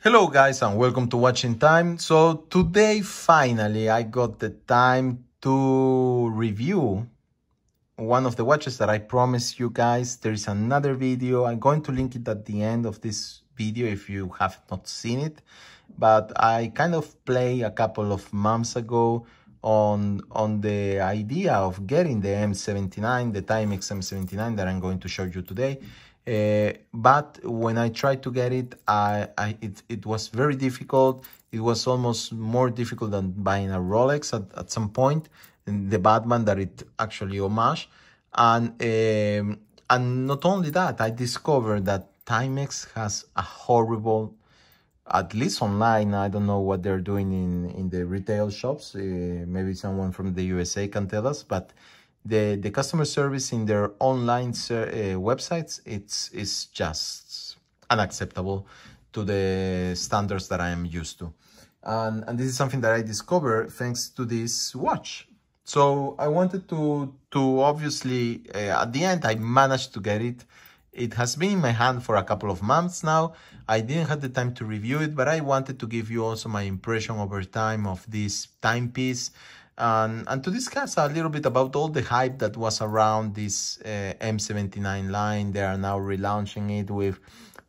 Hello guys and welcome to Watching Time. So today finally I got the time to review one of the watches that I promised you guys. There is another video. I'm going to link it at the end of this video if you have not seen it. But I kind of played a couple of months ago on the idea of getting the M79, the Timex M79 that I'm going to show you today. But when I tried to get it, it was very difficult. It was almost more difficult than buying a Rolex at some point, the Batman that it actually homage. And not only that, I discovered that Timex has a horrible, at least online, I don't know what they're doing in the retail shops. Maybe someone from the USA can tell us, but the customer service in their online websites, it's just unacceptable to the standards that I am used to. And this is something that I discovered thanks to this watch. So I wanted to obviously, at the end, I managed to get it. It has been in my hand for a couple of months now. I didn't have the time to review it, but I wanted to give you also my impression over time of this timepiece. And to discuss a little bit about all the hype that was around this M79 line. They are now relaunching it with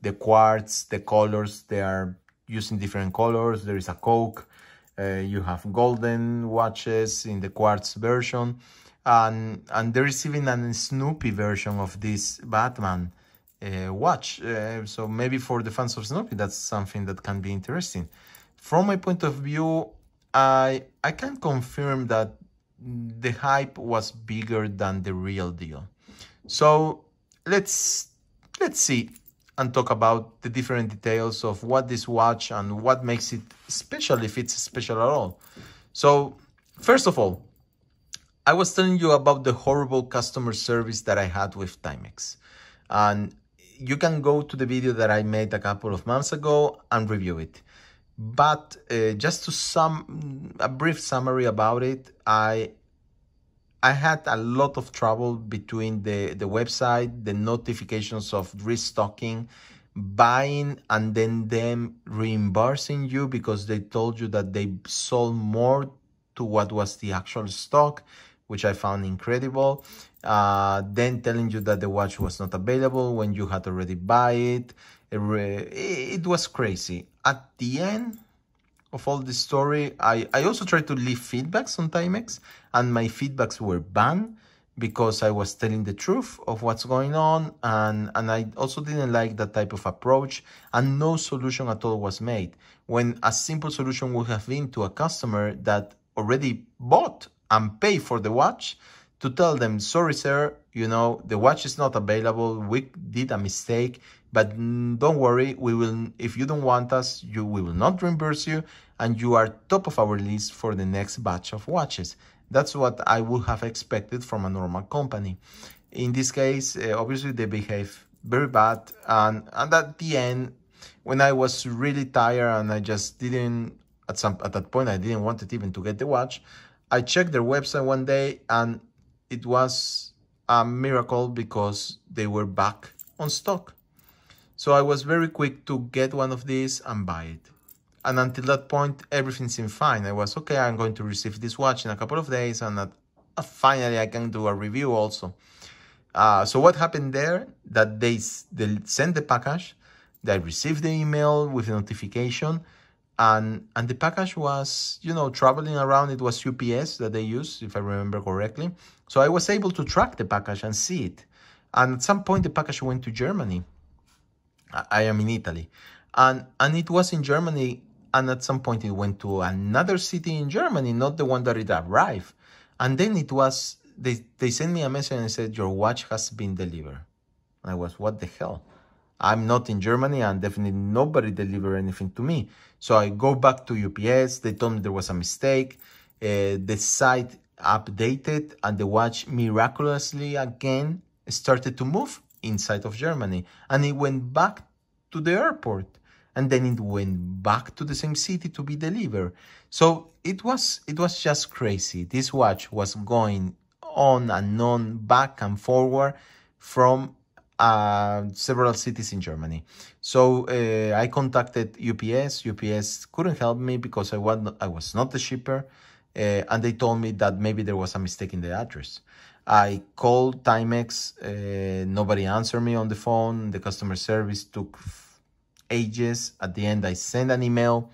the quartz, the colors. They are using different colors. There is a Coke. You have golden watches in the quartz version. And there is even a Snoopy version of this Batman watch. So maybe for the fans of Snoopy, that's something that can be interesting. From my point of view, I can confirm that the hype was bigger than the real deal. So let's see and talk about the different details of what this watch and what makes it special, if it's special at all. So first of all, I was telling you about the horrible customer service that I had with Timex. And you can go to the video that I made a couple of months ago and review it. But just to a brief summary about it, I had a lot of trouble between the website, the notifications of restocking, buying, and then them reimbursing you because they told you that they sold more to what was the actual stock, which I found incredible. Then telling you that the watch was not available when you had already buy it. It was crazy. At the end of all this story, I also tried to leave feedbacks on Timex, and my feedbacks were banned because I was telling the truth of what's going on, and I also didn't like that type of approach, and no solution at all was made. When a simple solution would have been to a customer that already bought and paid for the watch, to tell them, sorry sir, you know, the watch is not available, we did a mistake, but don't worry, we will, if you don't want us, we will not reimburse you, and you are top of our list for the next batch of watches. That's what I would have expected from a normal company. In this case, obviously they behave very bad, and at the end, when I was really tired and I just didn't, at that point, I didn't want it even to get the watch, I checked their website one day and it was a miracle because they were back on stock. So I was very quick to get one of these and buy it. And until that point, everything seemed fine. I was, okay, I'm going to receive this watch in a couple of days, and finally I can do a review also. So what happened there, that they sent the package, they received the email with a notification, and the package was, you know, traveling around. It was UPS that they used, if I remember correctly. So I was able to track the package and see it. And at some point, the package went to Germany. I am in Italy. And it was in Germany, and at some point it went to another city in Germany, not the one that it arrived. And then it was, they sent me a message and said, your watch has been delivered. And I was, what the hell? I'm not in Germany, and definitely nobody delivered anything to me. So I go back to UPS. They told me there was a mistake. The site updated, and the watch miraculously again started to move inside of Germany. And it went back to the airport. And then it went back to the same city to be delivered. So it was just crazy. This watch was going on and on, back and forward from several cities in Germany. So I contacted UPS. UPS couldn't help me because I was not the shipper, and they told me that maybe there was a mistake in the address. I called Timex. Nobody answered me on the phone. The customer service took ages. At the end, I sent an email.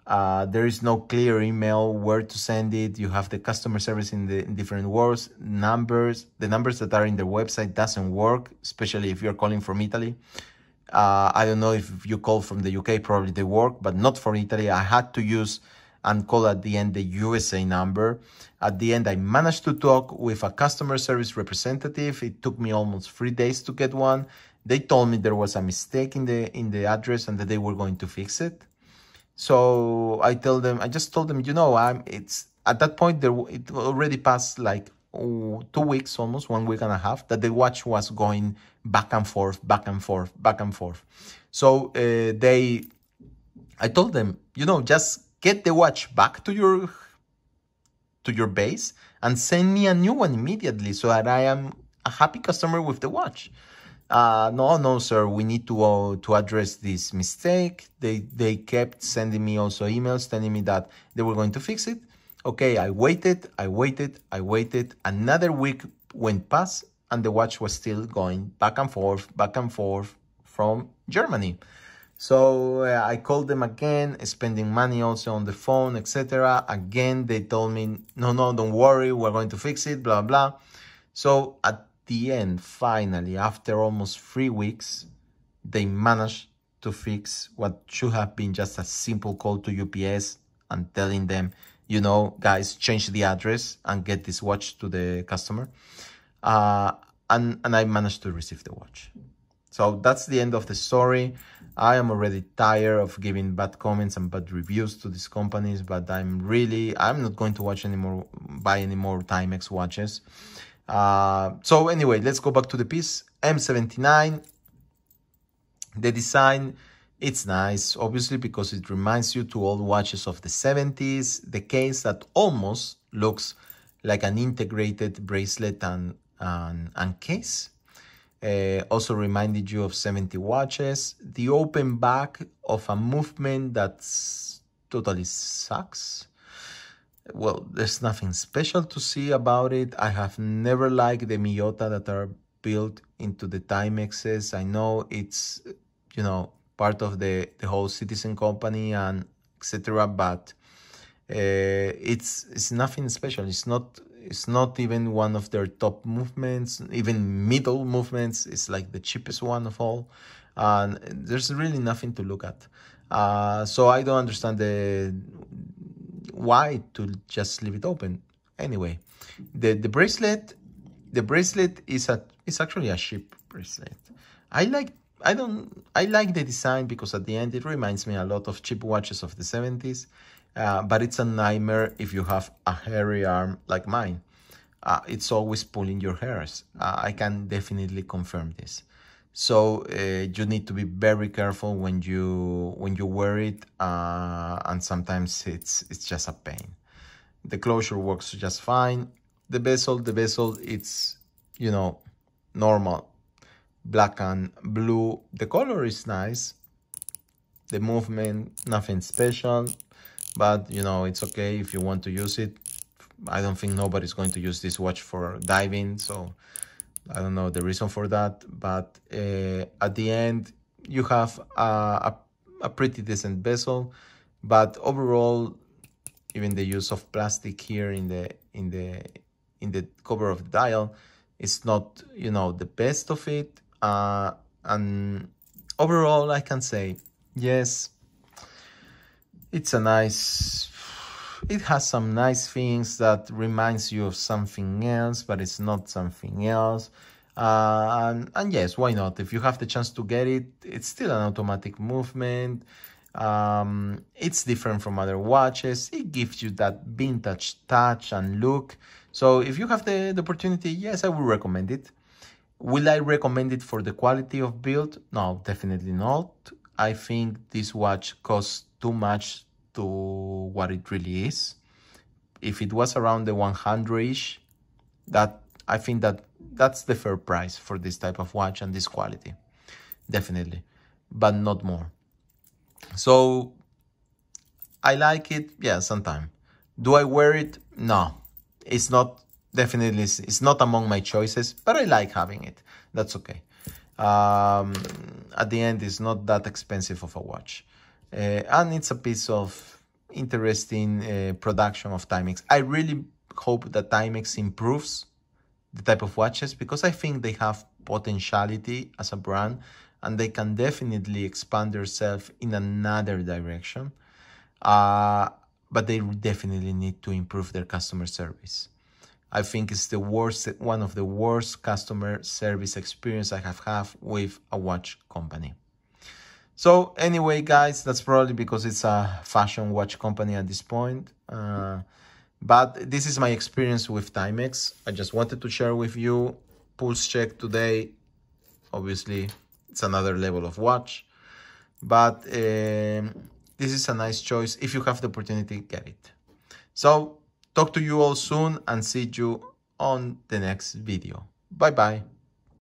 There is no clear email where to send it. You have the customer service in different words, numbers. The numbers that are in their website doesn't work, especially if you're calling from Italy. I don't know if you call from the UK, probably they work, but not for Italy. I had to use and call at the end the USA number. At the end, I managed to talk with a customer service representative. It took me almost 3 days to get one. They told me there was a mistake in the address and that they were going to fix it. So I just told them, it's at that point it already passed like 2 weeks, almost 1 week and a half, that the watch was going back and forth, back and forth, back and forth. So I told them, just get the watch back to your base and send me a new one immediately so that I am a happy customer with the watch. No, sir, we need to address this mistake. They kept sending me also emails telling me that they were going to fix it. Okay, I waited. Another week went past and the watch was still going back and forth from Germany. So I called them again, spending money also on the phone, etc. Again, they told me, no, don't worry, we're going to fix it, blah, blah. So at the end, finally, after almost 3 weeks, they managed to fix what should have been just a simple call to UPS and telling them, guys, change the address and get this watch to the customer. And I managed to receive the watch. So that's the end of the story. I am already tired of giving bad comments and bad reviews to these companies, but I'm not going to buy any more Timex watches. So anyway, let's go back to the piece. M79, the design, it's nice, obviously, because it reminds you to old watches of the 70s. The case that almost looks like an integrated bracelet and case. Also reminded you of 70 watches. The open back of a movement that's totally sucks. Well, there's nothing special to see about it. I have never liked the Miyota that are built into the Timexes. I know it's, part of the whole Citizen company and etc. But it's nothing special. It's not even one of their top movements, even middle movements. It's like the cheapest one of all. And there's really nothing to look at. So I don't understand why to just leave it open. Anyway, the bracelet is actually a cheap bracelet. I like the design because at the end it reminds me a lot of cheap watches of the 70s. But it's a nightmare if you have a hairy arm like mine. It's always pulling your hairs. I can definitely confirm this. So you need to be very careful when you wear it, and sometimes it's just a pain. The closure works just fine. The bezel, it's normal, black and blue. The color is nice. The movement, nothing special. But, it's okay if you want to use it. I don't think nobody's going to use this watch for diving, so I don't know the reason for that. But at the end, you have a pretty decent bezel. But overall, even the use of plastic here in the cover of the dial is not, the best of it. And overall, I can say, yes, it has some nice things that reminds you of something else, but it's not something else. And yes, why not? If you have the chance to get it, it's still an automatic movement. It's different from other watches. It gives you that vintage touch and look. So if you have the opportunity, yes, I would recommend it. Will I recommend it for the quality of build? No, definitely not. I think this watch costs too much to what it really is. If it was around the 100-ish, I think that that's the fair price for this type of watch and this quality, definitely, but not more. So I like it, yeah, sometimes. Do I wear it? No, it's not, definitely, it's not among my choices, but I like having it. That's okay. At the end, it's not that expensive of a watch. And it's a piece of interesting production of Timex. I really hope that Timex improves the type of watches, because I think they have potentiality as a brand and they can definitely expand themselves in another direction. But they definitely need to improve their customer service. I think it's the worst, one of the worst customer service experience I have had with a watch company. So anyway, guys, that's probably because it's a fashion watch company at this point. But this is my experience with Timex. I just wanted to share with you. Pulse check today. Obviously, it's another level of watch. But this is a nice choice. If you have the opportunity, get it. So talk to you all soon and see you on the next video. Bye bye.